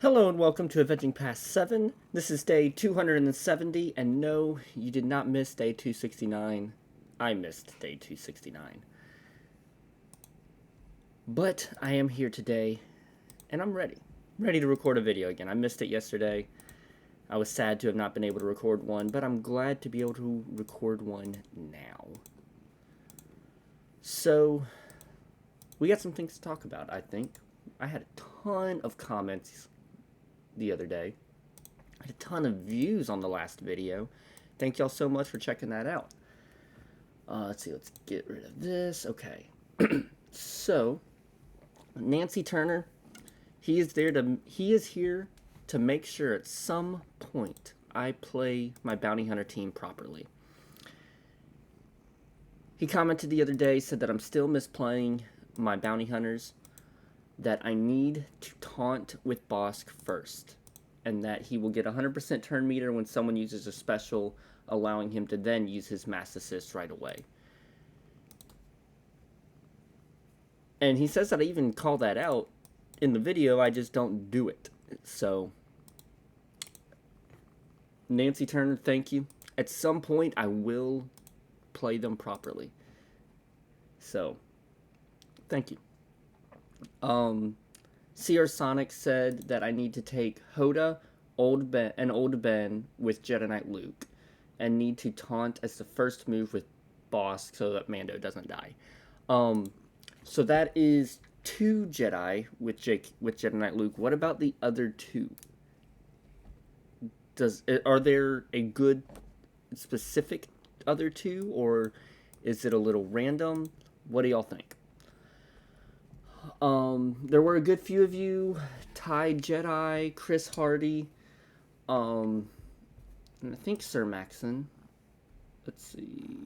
Hello and welcome to Avenging Past 7. This is day 270, and no, you did not miss day 269. I missed day 269. But I am here today, and I'm ready. Ready to record a video again. I missed it yesterday. I was sad to have not been able to record one, but I'm glad to be able to record one now. So, we got some things to talk about, I think. I had a ton of comments the other day. I had a ton of views on the last video. Thank y'all so much for checking that out. Let's see, let's get rid of this. Okay. So, Nancy Turner, he is here to make sure at some point I play my bounty hunter team properly. He commented the other day, said that I'm still misplaying my bounty hunters, that I need to taunt with Bosk first, and that he will get 100% turn meter when someone uses a special, allowing him to then use his mass assist right away. And he says that I even call that out in the video, I just don't do it. So, Nancy Turner, thank you. At some point, I will play them properly. So, thank you. CR Sonic said that I need to take Hoda, Old Ben with Jedi Knight Luke, and need to taunt as the first move with Bosk so that Mando doesn't die. So that is 2 Jedi with Jedi Knight Luke. What about the other 2? Are there a good specific other 2, or is it a little random? What do y'all think? There were a good few of you. Ty Jedi, Chris Hardy, and I think Sir Maxon. Let's see.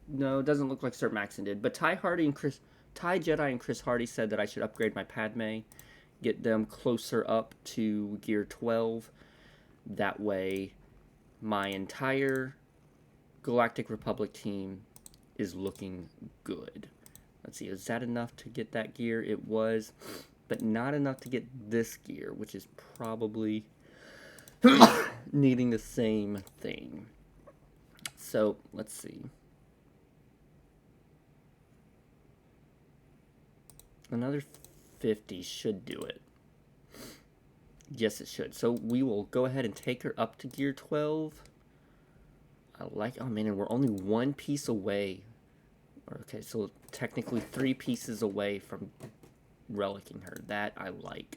No, it doesn't look like Sir Maxon did. But Ty Jedi and Chris Hardy said that I should upgrade my Padme, get them closer up to Gear 12. That way, my entire Galactic Republic team is looking good. Let's see, is that enough to get that gear? It was, but not enough to get this gear, which is probably needing the same thing. So, let's see. Another 50 should do it. Yes, it should. So, we will go ahead and take her up to Gear 12. Oh man, and we're only 1 piece away. Okay, so technically 3 pieces away from relicking her. That I like.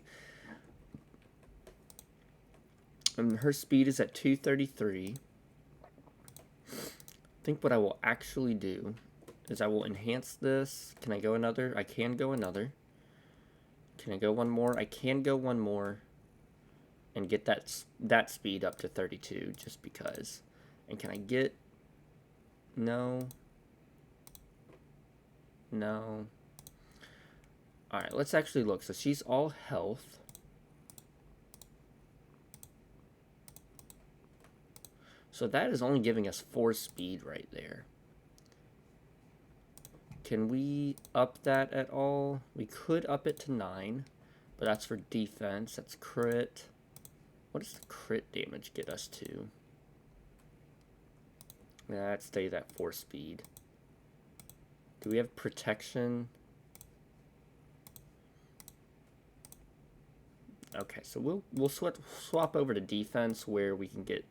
And her speed is at 233. I think what I will actually do is I will enhance this. Can I go another? I can go another. Can I go one more? I can go one more. And get that speed up to 32 just because. And can I get... No... No. Alright, let's actually look. So she's all health. So that is only giving us 4 speed right there. Can we up that at all? We could up it to 9. But that's for defense. That's crit. What does the crit damage get us to? Yeah, that stays at 4 speed. Do we have protection? Okay, so we'll swap over to defense where we can get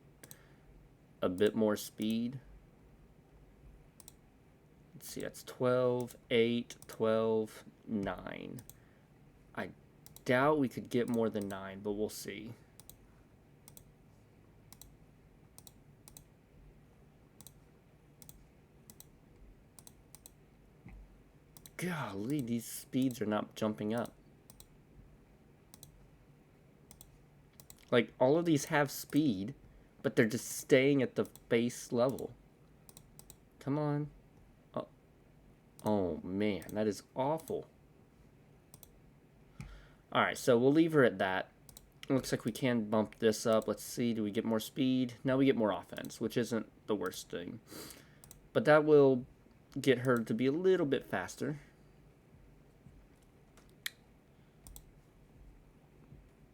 a bit more speed. Let's see, that's 12, 8, 12, 9. I doubt we could get more than 9, but we'll see. Golly, these speeds are not jumping up. Like, all of these have speed, but they're just staying at the base level. Come on. Oh man, that is awful. Alright, so we'll leave her at that. It looks like we can bump this up. Let's see, do we get more speed? No, we get more offense, which isn't the worst thing. But that will get her to be a little bit faster.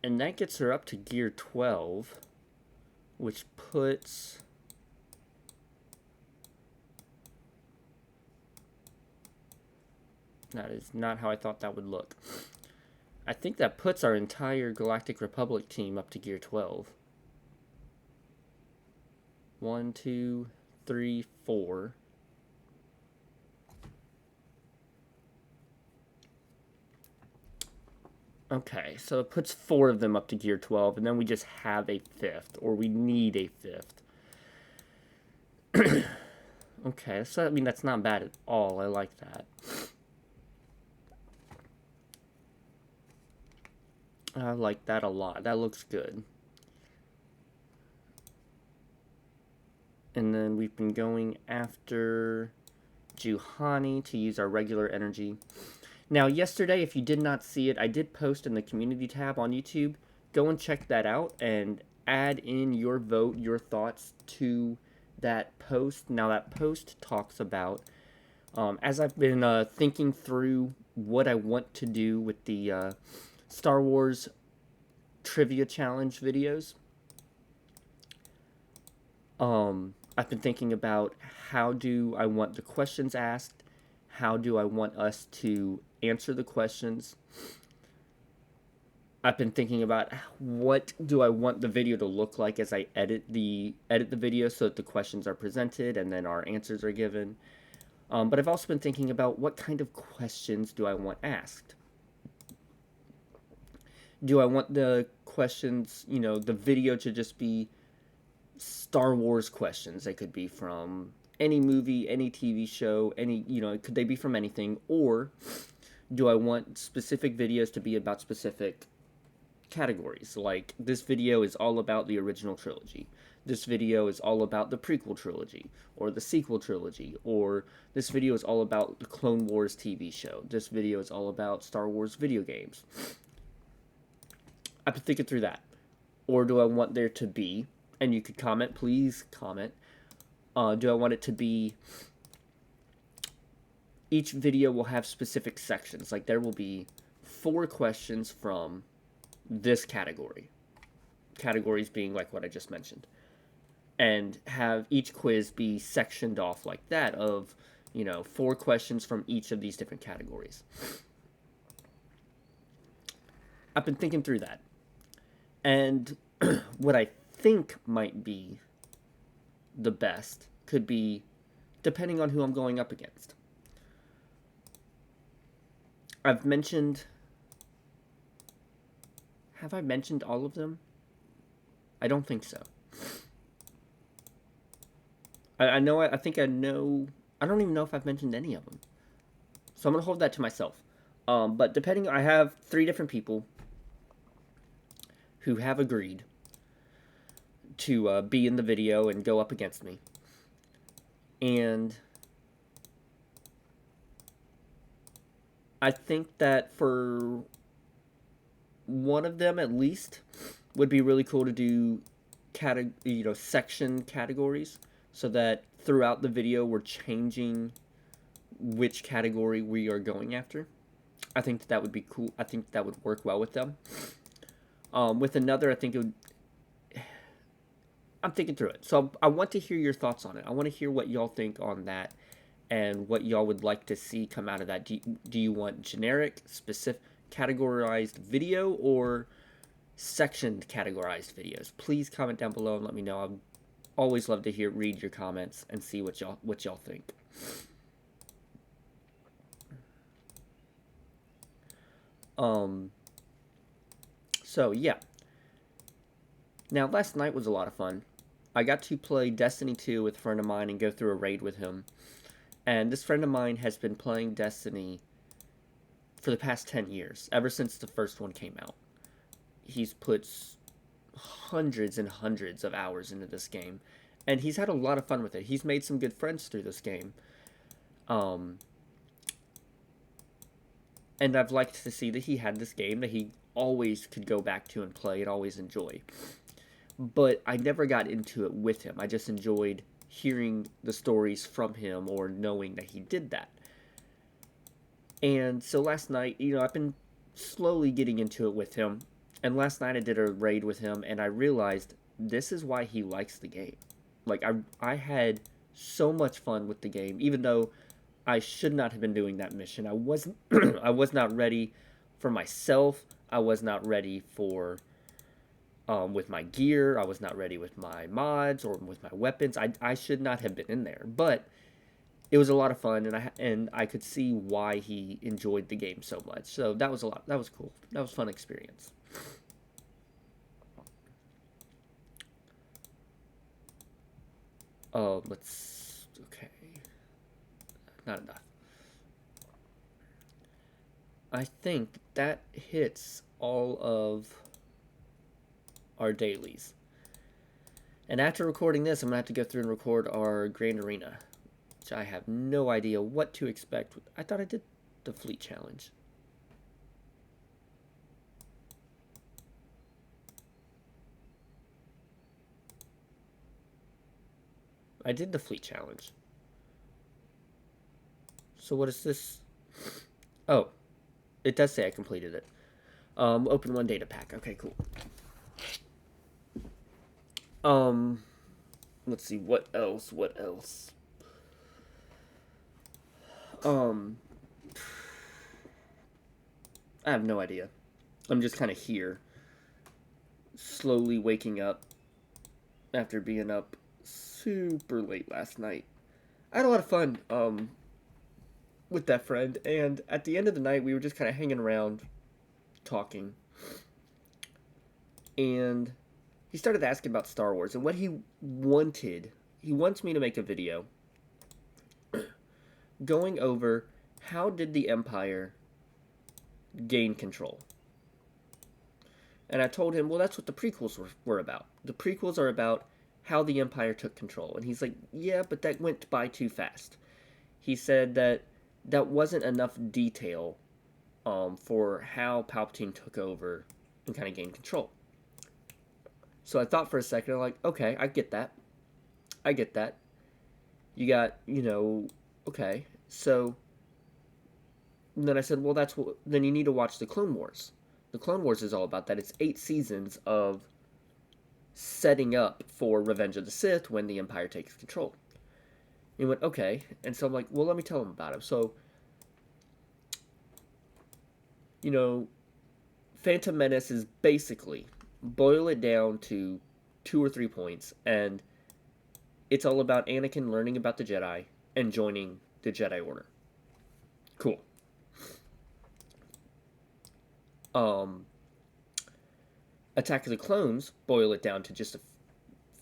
And that gets her up to gear 12, which puts... That is not how I thought that would look. I think that puts our entire Galactic Republic team up to gear 12. 1, 2, 3, 4. Okay, so it puts 4 of them up to gear 12, and then we just have a 5th, or we need a 5th. Okay, so I mean, that's not bad at all. I like that. I like that a lot. That looks good. And then we've been going after Juhani to use our regular energy. Now, yesterday, if you did not see it, I did post in the community tab on YouTube. Go and check that out and add in your vote, your thoughts to that post. Now, that post talks about, as I've been thinking through what I want to do with the Star Wars Trivia Challenge videos, I've been thinking about how do I want the questions asked, how do I want us to answer the questions. I've been thinking about what do I want the video to look like as I edit the video so that the questions are presented and then our answers are given. But I've also been thinking about what kind of questions do I want asked. Do I want the questions, you know, the video to just be Star Wars questions? They could be from any movie, any TV show, any, you know, could they be from anything? Or do I want specific videos to be about specific categories? Like, this video is all about the original trilogy. This video is all about the prequel trilogy, or the sequel trilogy, or this video is all about the Clone Wars TV show. This video is all about Star Wars video games. I've been thinking through that. Or do I want there to be, and you could comment, please comment, do I want it to be, each video will have specific sections, like there will be 4 questions from this category, categories being like what I just mentioned, and have each quiz be sectioned off like that of, you know, 4 questions from each of these different categories. I've been thinking through that. And what I think might be the best could be depending on who I'm going up against. I've mentioned... Have I mentioned all of them? I don't think so. I know, I think I know... I don't even know if I've mentioned any of them. So I'm going to hold that to myself. But depending... I have 3 different people who have agreed to be in the video and go up against me. And I think that for one of them at least would be really cool to do section categories, so that throughout the video we're changing which category we are going after. I think that would be cool. I think that would work well with them. With another, I think it would... I'm thinking through it. So I want to hear your thoughts on it. I want to hear what y'all think on that and what y'all would like to see come out of that. Do you want generic, specific, categorized video or sectioned categorized videos? Please comment down below and let me know. I'd always love to read your comments and see what y'all think. So yeah. Now, last night was a lot of fun. I got to play Destiny 2 with a friend of mine and go through a raid with him. And this friend of mine has been playing Destiny for the past 10 years, ever since the first one came out. He's put hundreds and hundreds of hours into this game, and he's had a lot of fun with it. He's made some good friends through this game. And I've liked to see that he had this game that he always could go back to and play and always enjoy. But I never got into it with him. I just enjoyed hearing the stories from him or knowing that he did that. And so last night, I've been slowly getting into it with him. And last night I did a raid with him, and I realized this is why he likes the game. Like, I had so much fun with the game, even though I should not have been doing that mission. I wasn't I was not ready for myself. I was not ready for with my gear. I was not ready with my mods or with my weapons. I should not have been in there, but it was a lot of fun, and I could see why he enjoyed the game so much. So that was a lot. That was cool. That was a fun experience. Okay. Not enough. I think that hits all of our dailies. And after recording this, I'm going to have to go through and record our Grand Arena, which I have no idea what to expect. I thought I did the Fleet Challenge. I did the Fleet Challenge. So what is this? Oh, it does say I completed it. Open one data pack. Okay, cool. Let's see, what else? I have no idea. I'm just kind of here, slowly waking up after being up super late last night. I had a lot of fun, with that friend, and at the end of the night, we were just kind of hanging around, talking, and he started asking about Star Wars, and what he wants me to make a video going over how did the Empire gain control. And I told him, well, that's what the prequels were about. The prequels are about how the Empire took control. And he's like, yeah, but that went by too fast. He said that wasn't enough detail for how Palpatine took over and kind of gained control. So I thought for a second, I'm like, okay, I get that. You got, okay. So then I said, well, then you need to watch the Clone Wars. The Clone Wars is all about that. It's 8 seasons of setting up for Revenge of the Sith when the Empire takes control. He went, okay. And so I'm like, well, let me tell him about it. So, Phantom Menace is basically, boil it down to 2 or 3 points, and it's all about Anakin learning about the Jedi and joining the Jedi Order. Cool. Attack of the Clones, boil it down to just a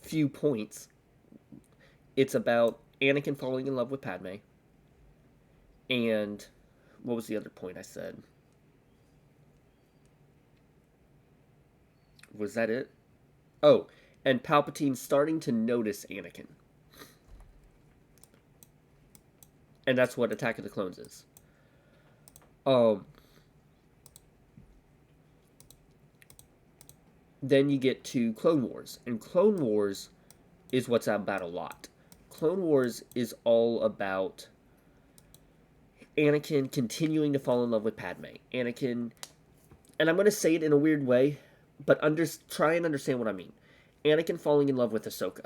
few points. It's about Anakin falling in love with Padme. And what was the other point I said? Was that it? Oh, and Palpatine starting to notice Anakin. And that's what Attack of the Clones is. Then you get to Clone Wars. And Clone Wars is what's about a lot. Clone Wars is all about Anakin continuing to fall in love with Padme. Anakin, and I'm going to say it in a weird way, but try and understand what I mean. Anakin falling in love with Ahsoka.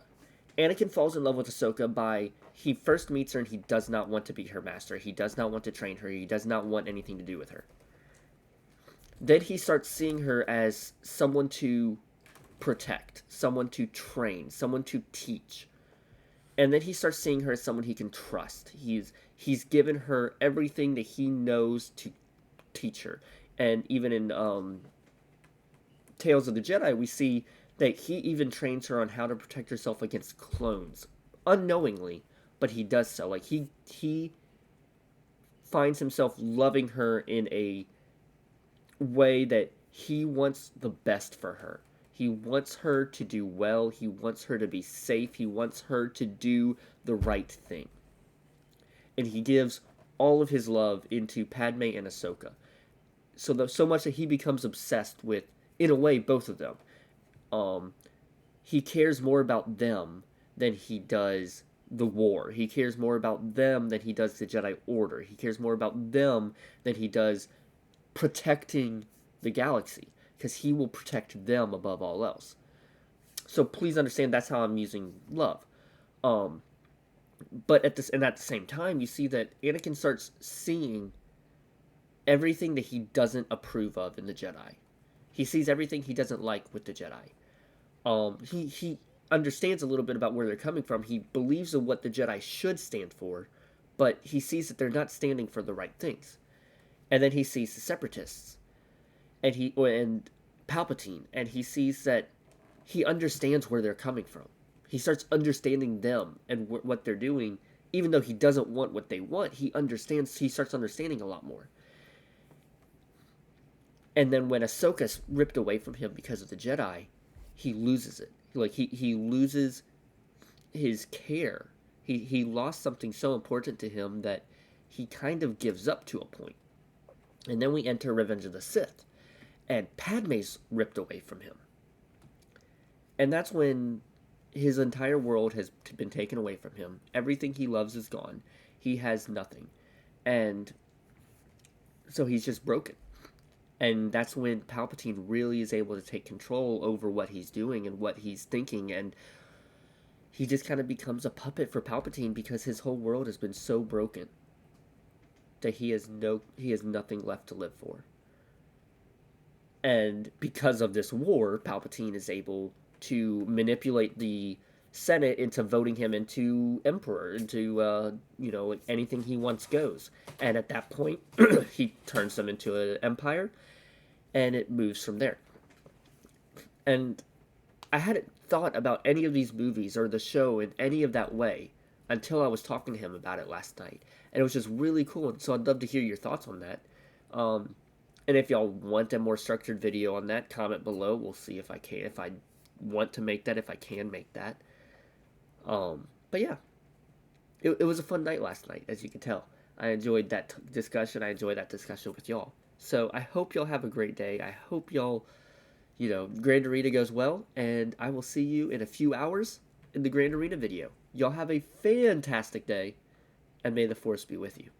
Anakin falls in love with Ahsoka by, he first meets her and he does not want to be her master. He does not want to train her. He does not want anything to do with her. Then he starts seeing her as someone to protect, someone to train, someone to teach. And then he starts seeing her as someone he can trust. He's given her everything that he knows to teach her. And even in Tales of the Jedi, we see that he even trains her on how to protect herself against clones. Unknowingly, but he does so. Like, he finds himself loving her in a way that he wants the best for her. He wants her to do well. He wants her to be safe. He wants her to do the right thing. And he gives all of his love into Padme and Ahsoka. So much that he becomes obsessed with, in a way, both of them. He cares more about them than he does the war. He cares more about them than he does the Jedi Order. He cares more about them than he does protecting the galaxy. because he will protect them above all else. So please understand that's how I'm using love. Um, but at the same time, you see that Anakin starts seeing everything that he doesn't approve of in the Jedi. He sees everything he doesn't like with the Jedi. He understands a little bit about where they're coming from. He believes in what the Jedi should stand for, but he sees that they're not standing for the right things. And then he sees the Separatists, and Palpatine, and he sees that he understands where they're coming from. He starts understanding them and what they're doing, even though he doesn't want what they want. He understands. He starts understanding a lot more. And then when Ahsoka's ripped away from him because of the Jedi, he loses it. Like he loses his care. He lost something so important to him that he kind of gives up to a point. And then we enter Revenge of the Sith, and Padme's ripped away from him. And that's when his entire world has been taken away from him. Everything he loves is gone. He has nothing. And so he's just broken. And that's when Palpatine really is able to take control over what he's doing and what he's thinking. And he just kind of becomes a puppet for Palpatine because his whole world has been so broken that he has nothing left to live for. And because of this war, Palpatine is able to manipulate the Senate into voting him into Emperor, into, anything he wants goes. And at that point, he turns them into an empire, and it moves from there. And I hadn't thought about any of these movies or the show in any of that way until I was talking to him about it last night. And it was just really cool. And so I'd love to hear your thoughts on that. And if y'all want a more structured video on that, comment below. We'll see if I can, if I want to make that, if I can make that. But yeah, it was a fun night last night, as you can tell. I enjoyed that discussion. I enjoyed that discussion with y'all. So I hope y'all have a great day. I hope y'all, Grand Arena goes well. And I will see you in a few hours in the Grand Arena video. Y'all have a fantastic day. And may the Force be with you.